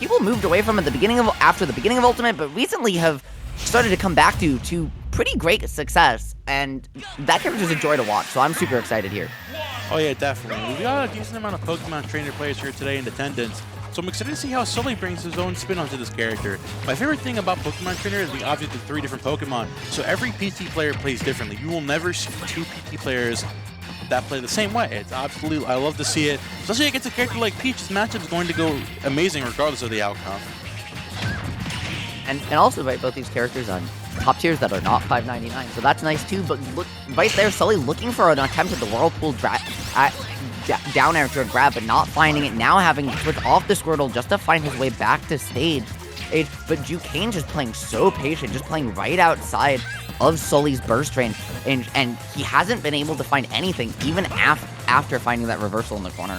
people moved away from at the beginning of after the beginning of Ultimate, but recently have started to come back to pretty great success, and that character's a joy to watch. So I'm super excited here. Oh yeah, definitely. We got a decent amount of Pokemon trainer players here today in attendance, so I'm excited to see how Sully brings his own spin onto this character. My favorite thing about Pokemon Trainer is the object of 3 different Pokemon, so every PT player plays differently. You will never see 2 PT players that play the same way. It's absolutely, I love to see it. Especially against a character like Peach, this matchup is going to go amazing regardless of the outcome. And also, right, both these characters on top tiers that are not $5.99, so that's nice too. But look, right there, Sully looking for an attempt at the Whirlpool down air to a grab, but not finding it. Now having to switch off the Squirtle just to find his way back to stage. But Jukain just playing so patient, just playing right outside of Sully's burst range, and he hasn't been able to find anything, even after finding that reversal in the corner.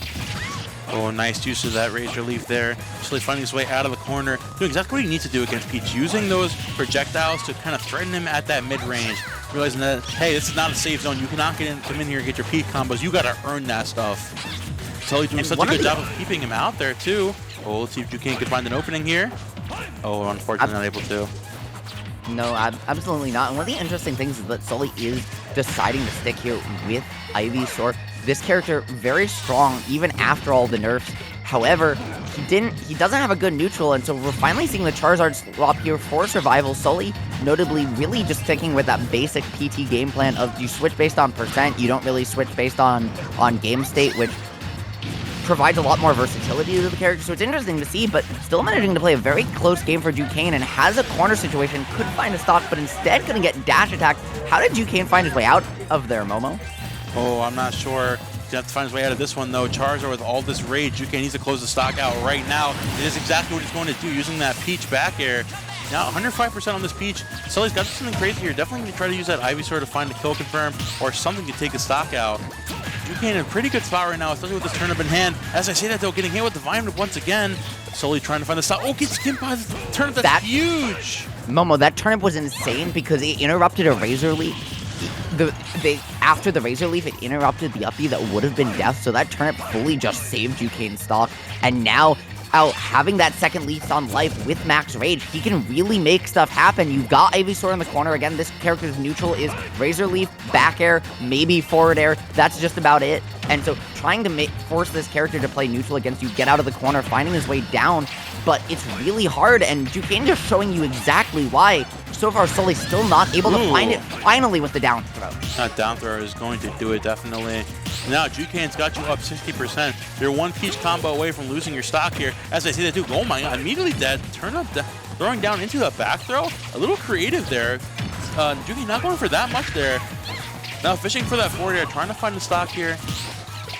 Oh, nice use of that Razor Leaf there. Sully finding his way out of the corner, doing exactly what he needs to do against Peach, using those projectiles to kind of threaten him at that mid-range, realizing that, hey, this is not a safe zone. You cannot come in here and get your Peach combos. You got to earn that stuff. Sully doing such a good job of keeping him out there, too. Oh, let's see if Jukain can find an opening here. Oh, unfortunately not able to. No, absolutely not. And one of the interesting things is that Sully is deciding to stick here with Ivysaur. This character very strong even after all the nerfs. However, he doesn't have a good neutral, and so we're finally seeing the Charizard swap here for survival. Sully notably really just sticking with that basic PT game plan of you switch based on percent, you don't really switch based on game state, which provides a lot more versatility to the character, so it's interesting to see, but still managing to play a very close game for Jukain, and has a corner situation, could find a stock, but instead gonna get dash attacked. How did Jukain find his way out of there, Momo? Oh, I'm not sure. He's gonna have to find his way out of this one, though. Charizard with all this rage, Jukain needs to close the stock out right now. It is exactly what he's going to do, using that Peach back air. Now, 105% on this Peach. Sully's got something crazy here. Definitely going to try to use that Ivysaur to find a kill confirm or something to take a stock out. Jukain in a pretty good spot right now, especially with this turnip in hand. As I say that, though, getting hit with the Vine Whip once again. Sully trying to find the stock. Oh, gets skinned by the turnip. That's huge. Momo, that turnip was insane because it interrupted a Razor Leaf. After the Razor Leaf, it interrupted the uppie that would have been death, so that turnip fully just saved Jukain's stock. And now, out having that second lease on life with max rage, he can really make stuff happen. You've got Ivysaur in the corner. Again, this character's neutral is Razor Leaf, back air, maybe forward air. That's just about it. And so trying to force this character to play neutral against you, get out of the corner, finding his way down, but it's really hard, and Jukain just showing you exactly why. So far, Sully's still not able to find it, finally with the down throw. That down throw is going to do it, definitely. Now, Jukain's got you up 60%. You're one Peach combo away from losing your stock here. As I see that, dude, oh my god, immediately dead. Turn up, throwing down into the back throw. A little creative there. Jukain not going for that much there. Now, fishing for that forward air, trying to find the stock here.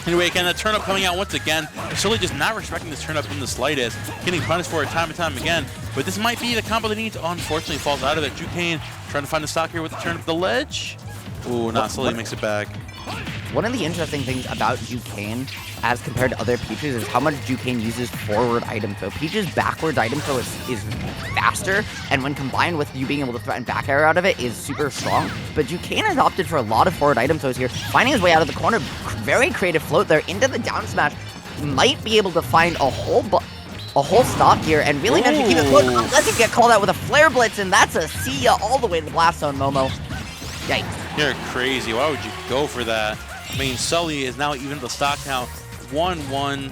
Anyway, again, that turnip coming out once again. Sully just not respecting this turnip in the slightest. Getting punished for it time and time again. But this might be the combo that needs. Unfortunately, falls out of it. Jukain trying to find the stock here with the turnip, the ledge. Ooh, not Sully makes it back. One of the interesting things about Jukain, as compared to other Peaches, is how much Jukain uses forward item throw. Peach's backwards item throw is faster, and when combined with you being able to threaten back air out of it, is super strong. But Jukain has opted for a lot of forward item throws here, finding his way out of the corner. Very creative float there into the down smash. Might be able to find a whole stock here, and really manage to keep it floating unless you get called out with a Flare Blitz, and that's a see ya all the way to the Blast Zone, Momo. Yikes. You're crazy. Why would you go for that? I mean, Sully is now even the stock count 1-1.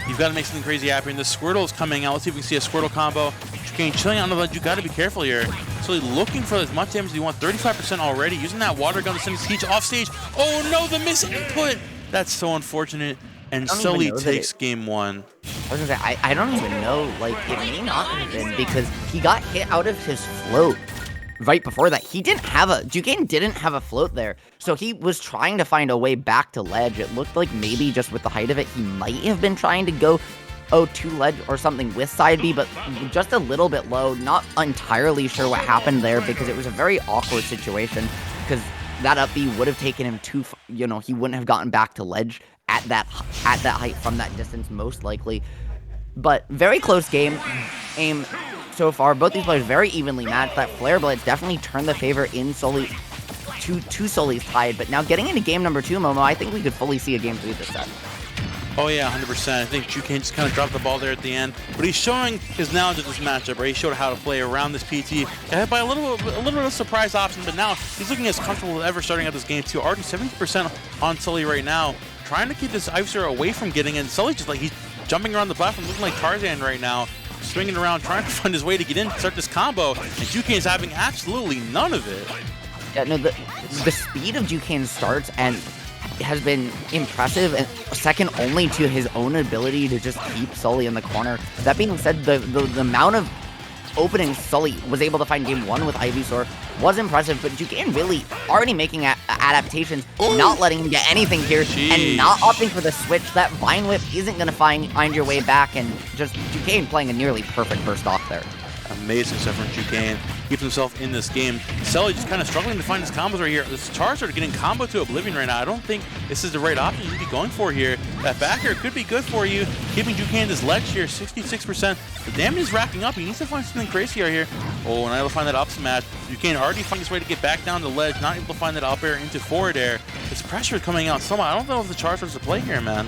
You've got to make something crazy happen. The Squirtle is coming out. Let's see if we can see a Squirtle combo. Jukain chilling on the ledge. You got to be careful here. Sully looking for as much damage as you want. 35% already. Using that water gun to send his Peach off stage. Oh no, the miss input. That's so unfortunate. And Sully takes game 1. I was gonna say, I don't even know. Like, it may not have been because he got hit out of his float. Right before that, Jukain didn't have a float there, so he was trying to find a way back to ledge. It looked like maybe just with the height of it, he might have been trying to go to ledge or something with side B, but just a little bit low. Not entirely sure what happened there because it was a very awkward situation because that up B would have taken him too, he wouldn't have gotten back to ledge at that height from that distance most likely. But very close game. So far, both these players very evenly matched. That Flare Blitz definitely turned the favor in Sully to Sully's tide. But now getting into game number 2, Momo, I think we could fully see a game 3 this set. Oh yeah, 100%. I think Jukain just kind of dropped the ball there at the end, but he's showing his knowledge of this matchup, right? He showed how to play around this PT. Got hit by a little bit of a surprise option, but now he's looking as comfortable as ever starting out this game too. Already 70% on Sully right now, trying to keep this Ivysaur away from getting in. Sully just like he's jumping around the platform, looking like Tarzan right now, swinging around, trying to find his way to get in, start this combo, and Jukain's having absolutely none of it. Yeah, no, the speed of Jukain's starts and has been impressive and second only to his own ability to just keep Sully in the corner. That being said, the amount of openings Sully was able to find game 1 with Ivysaur was impressive, but Jukain really already making adaptations, not letting him get anything here, and not opting for the switch. That Vine Whip isn't going to find your way back, and just Jukain playing a nearly perfect first off there. Amazing stuff from Jukain. Keeps himself in this game. Sully just kind of struggling to find his combos right here. This Charizard getting combo to Oblivion right now. I don't think this is the right option to be going for here. That back air could be good for you. Keeping Jukain this ledge here, 66%. The damage is racking up. He needs to find something crazy right here. Oh, and able to find that up smash. Jukain already found his way to get back down the ledge. Not able to find that up air into forward air. This pressure is coming out somehow. I don't know if the Charizard's the play here, man.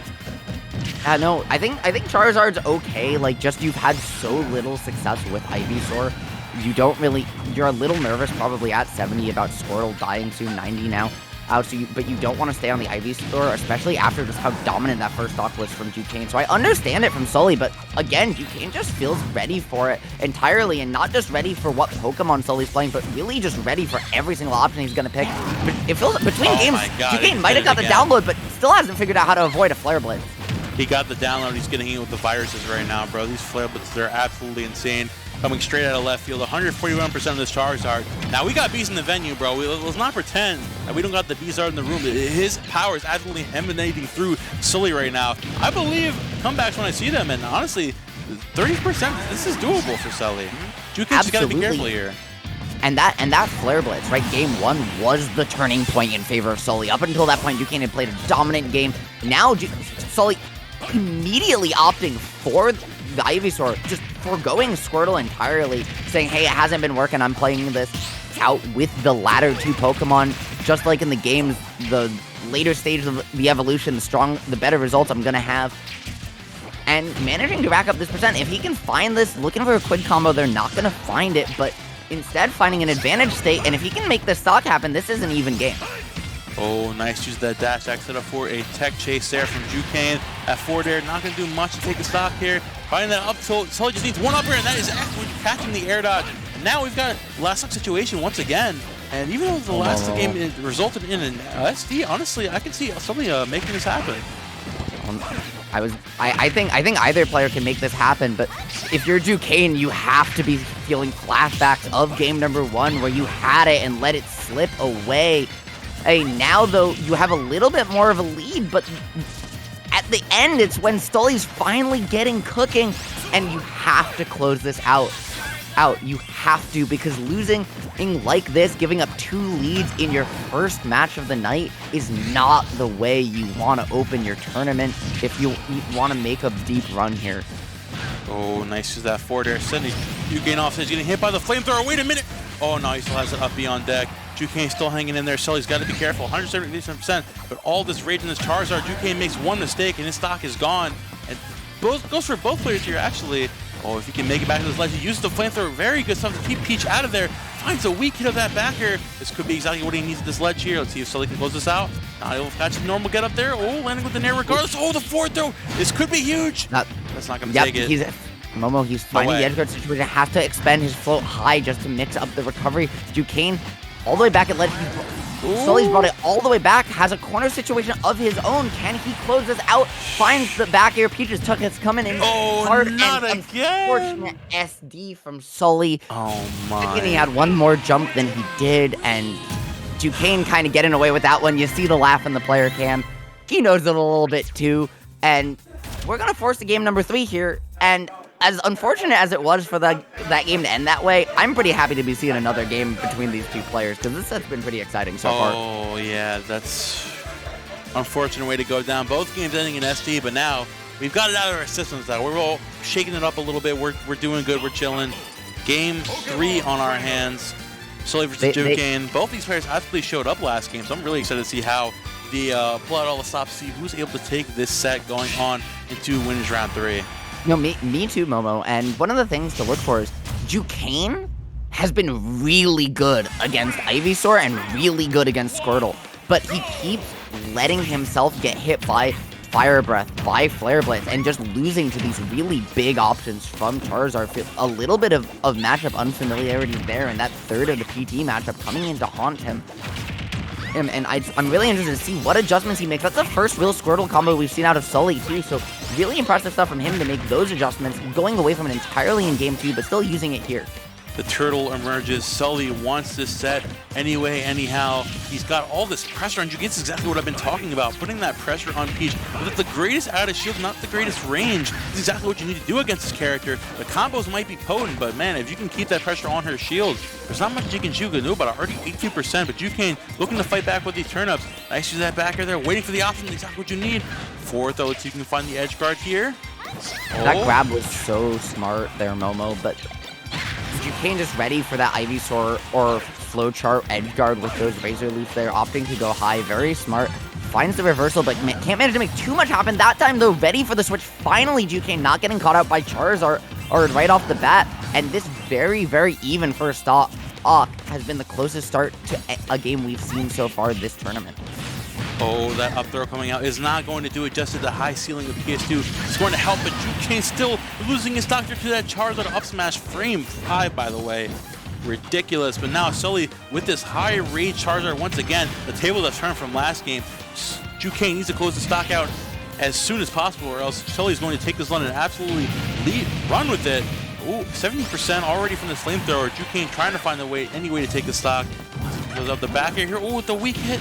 No, I think Charizard's okay. Like, just you've had so little success with Ivysaur. You're a little nervous probably at 70 about Squirtle dying soon, 90 now. But you don't want to stay on the Ivysaur, especially after just how dominant that first stock was from Jukain. So I understand it from Sully, but again, Jukain just feels ready for it entirely, and not just ready for what Pokemon Sully's playing, but really just ready for every single option he's going to pick. But it feels between games, Jukain might have got the download, but still hasn't figured out how to avoid a Flare Blitz. He got the download. He's getting hit with the viruses right now, bro. These Flare Blitzes, they're absolutely insane. Coming straight out of left field, 141% of this Charizard. Now, we got bees in the venue, bro. Let's not pretend that we don't got the Beezard in the room. His power is absolutely emanating through Sully right now. I believe comebacks when I see them, and honestly, 30%, this is doable for Sully. Jukain's just got to be careful here. And that Flare Blitz, right? Game 1 was the turning point in favor of Sully. Up until that point, Jukain had played a dominant game. Now, Sully immediately opting for the Ivysaur, just foregoing Squirtle entirely, saying, hey, it hasn't been working, I'm playing this out with the latter 2 Pokemon. Just like in the games, the later stages of the evolution, the better results I'm gonna have. And managing to rack up this percent, if he can find this, looking for a quick combo, they're not gonna find it, but instead finding an advantage state, and if he can make this stock happen, this is an even game. Oh, nice use that dash attack set up for a tech chase there from Jukain. At forward air, not going to do much to take the stock here. Finding that up tilt, Sully just needs one up air, and that is actually catching the air dodge. And now we've got a last stock situation once again. And even though the last game resulted in an SD, honestly, I can see Sully making this happen. I think either player can make this happen, but if you're Jukain, you have to be feeling flashbacks of game number 1 where you had it and let it slip away. Hey, now though, you have a little bit more of a lead, but at the end, it's when Sully's finally getting cooking, and you have to close this out. You have to, because losing like this, giving up 2 leads in your first match of the night is not the way you want to open your tournament if you want to make a deep run here. Oh, nice use that forward air. Sending Jukain off. He's getting hit by the flamethrower. Wait a minute. Oh, no, he still has it up beyond deck. Jukain still hanging in there. Sully's got to be careful. 177%. But all this rage in this Charizard, Jukain makes one mistake and his stock is gone. And goes for both players here, actually. Oh, if he can make it back to this ledge, he uses the flamethrower. Very good stuff to keep Peach out of there. Finds a weak hit of that backer. This could be exactly what he needs at this ledge here. Let's see if Sully can close this out. Now he'll catch the normal get up there. Oh, landing with the nair regardless. Oh, the forward throw. This could be huge. That's not going to take it. He's finding the edge guard situation. Has to expend his float high just to mix up the recovery. Jukain all the way back at ledge. Sully's brought it all the way back. Has a corner situation of his own. Can he close this out? Finds the back air. Peaches Tuck is coming in hard. Not and again. Unfortunate SD from Sully. Oh my. And he had one more jump than he did, and Jukain kind of getting away with that one. You see the laugh in the player cam. He knows it a little bit too, and we're gonna force the game number 3 here. And as unfortunate as it was for that game to end that way, I'm pretty happy to be seeing another game between these 2 players, because this has been pretty exciting so far. Oh, yeah, that's unfortunate way to go down. Both games ending in SD, but now we've got it out of our systems now. We're all shaking it up a little bit. We're doing good. We're chilling. Game 3 on our hands. Sully versus Jukain. Both these players absolutely showed up last game, so I'm really excited to see how pull out all the stops, see who's able to take this set going on into winners round 3. No, me too, Momo. And one of the things to look for is Jukain has been really good against Ivysaur and really good against Squirtle, but he keeps letting himself get hit by Fire Breath, by Flare Blitz, and just losing to these really big options from Charizard. A little bit of matchup unfamiliarity there, and that third of the PT matchup coming in to haunt him. And I'm really interested to see what adjustments he makes. That's the first real Squirtle combo we've seen out of Sully, too, so really impressive stuff from him to make those adjustments, going away from it entirely in Game 2, but still using it here. The turtle emerges. Sully wants this set anyway, anyhow. He's got all this pressure on Jukain. It's exactly what I've been talking about. Putting that pressure on Peach with the greatest out of shield, not the greatest range. It's exactly what you need to do against this character. The combos might be potent, but man, if you can keep that pressure on her shield, there's not much you can do about it. Already 82%, but Jukain looking to fight back with these turnips. Nice use that backer there, waiting for the option. Exactly what you need. Fourth, though, so you can find the edge guard here. That grab was so smart there, Momo, but Jukain just ready for that Ivysaur or Flowchart edge guard with those Razor Leafs there, opting to go high. Very smart. Finds the reversal, but can't manage to make too much happen. That time, though, ready for the switch. Finally, Jukain not getting caught out by Charizard or right off the bat. And this very, very even first stop has been the closest start to a game we've seen so far this tournament. Oh, that up throw coming out is not going to do it just at the high ceiling of PS2. It's going to help, but Jukain still losing his doctor to that Charizard up smash. Frame 5, by the way. Ridiculous. But now Sully with this high rage Charizard once again. The table has turned from last game. Jukain needs to close the stock out as soon as possible, or else Sully's going to take this run and absolutely run with it. Ooh, 70% already from this flamethrower. Jukain trying to find any way to take the stock. Goes up the back air here. Oh, with the weak hit.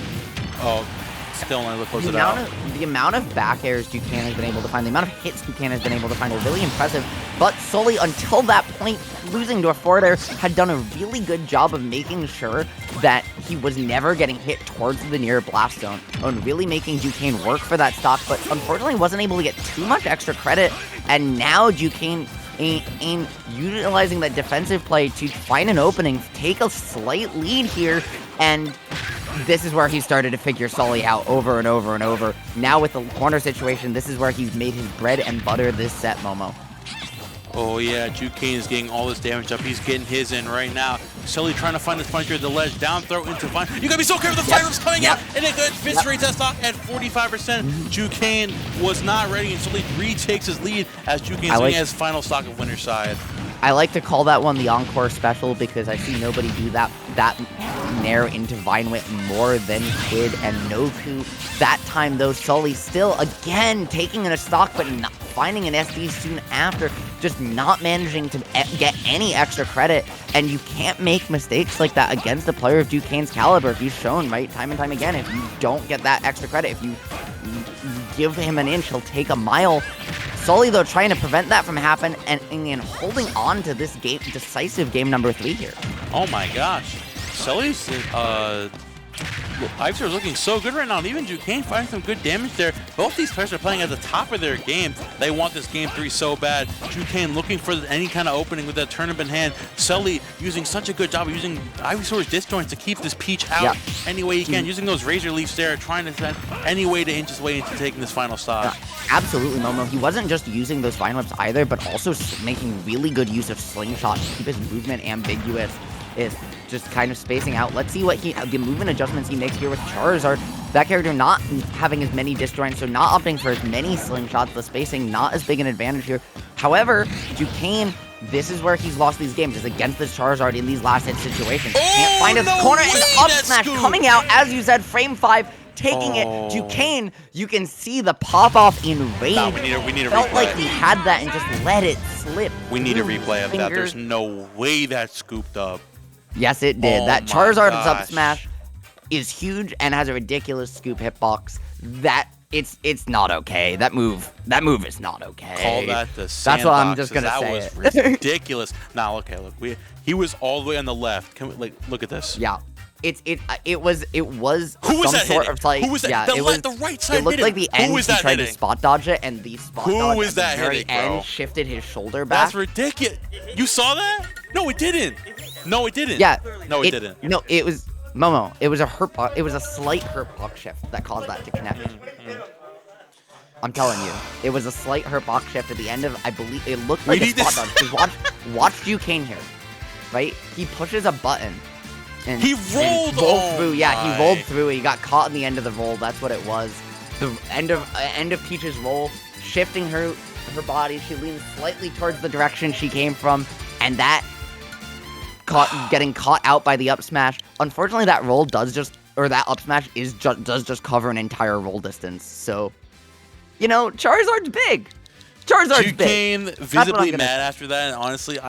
Oh, still unable to close it out. The amount of back airs Jukain has been able to find, the amount of hits Jukain has been able to find are really impressive. But Sully, until that point, losing to a forward air, had done a really good job of making sure that he was never getting hit towards the near blast zone and really making Jukain work for that stock, but unfortunately wasn't able to get too much extra credit. And now Jukain in utilizing that defensive play to find an opening, take a slight lead here, and this is where he started to figure Sully out over and over and over. Now with the corner situation, this is where he's made his bread and butter this set, Momo. Oh yeah, Jukain is getting all this damage up. He's getting his in right now. Sully trying to find this puncher at the ledge. Down throw into Vine. You gotta be so careful. The fire is coming out. And a good fist rate test stock at 45%. Jukain was not ready, and Sully retakes his lead as Jukain swinging his final stock of winner's side. I like to call that one the Encore Special because I see nobody do that nair into Vinewit more than Kid and Noku. That time, though, Sully still, again, taking in a stock, but not finding an SD soon after, just not managing to get any extra credit. And you can't make mistakes like that against a player of Jukain's caliber. He's shown, right, time and time again, if you don't get that extra credit, if you give him an inch, he'll take a mile. Sully, though, trying to prevent that from happening and holding on to this game, decisive game number 3 here. Oh my gosh. Sully's Ivysaur is looking so good right now, and even Jukain finding some good damage there. Both these players are playing at the top of their game. They want this game 3 so bad. Jukain looking for any kind of opening with that turnip in hand. Sully using such a good job of using Ivysaur's disjoints to keep this Peach out any way he can, using those Razor Leafs there, trying to send any way to inch his way into taking this final stop. Absolutely, Momo. He wasn't just using those Vine Whips either, but also making really good use of Slingshot to keep his movement ambiguous. Is just kind of spacing out. Let's see what the movement adjustments he makes here with Charizard. That character not having as many disjoints, so not opting for as many Slingshots. The spacing not as big an advantage here. However, Jukain, this is where he's lost these games, is against this Charizard in these last hit situations. Can't find his corner, and the up smash coming out, as you said, frame 5. Taking it, Jukain, you can see the pop-off in rage. No, we need a replay. Felt like he had that and just let it slip. We need a replay of that. There's no way that's scooped up. Yes, it did. That Charizard's up smash is huge and has a ridiculous scoop hitbox. That it's not okay. That move is not okay. Call that the sandbox. That's what I'm just gonna say. That was ridiculous. Now, okay, look, he was all the way on the left. Can we, look at this? Yeah. It was Who was some that sort hitting? of like Who was that? yeah, the right side. It looked like the end he tried to hitting? spot dodge it, and the spot dodge at the very end shifted his shoulder back. That's ridiculous. You saw that? No, it didn't. No, it didn't. Yeah. No, it didn't. No, it was Momo, it was a it was a slight hurt box shift that caused that to connect. I'm telling you, it was a slight hurt box shift at the end of, I believe, it looked like a spot dodge. Because watch Jukain here, right? He pushes a button. And he rolled through. Yeah, he rolled through. He got caught in the end of the roll. That's what it was. The end of Peach's roll, shifting her body. She leans slightly towards the direction she came from, and that getting caught out by the up smash. Unfortunately, that roll does just, or that up smash does just cover an entire roll distance. So, you know, Charizard's big. Charizard's big. Jukain visibly mad after that, and honestly,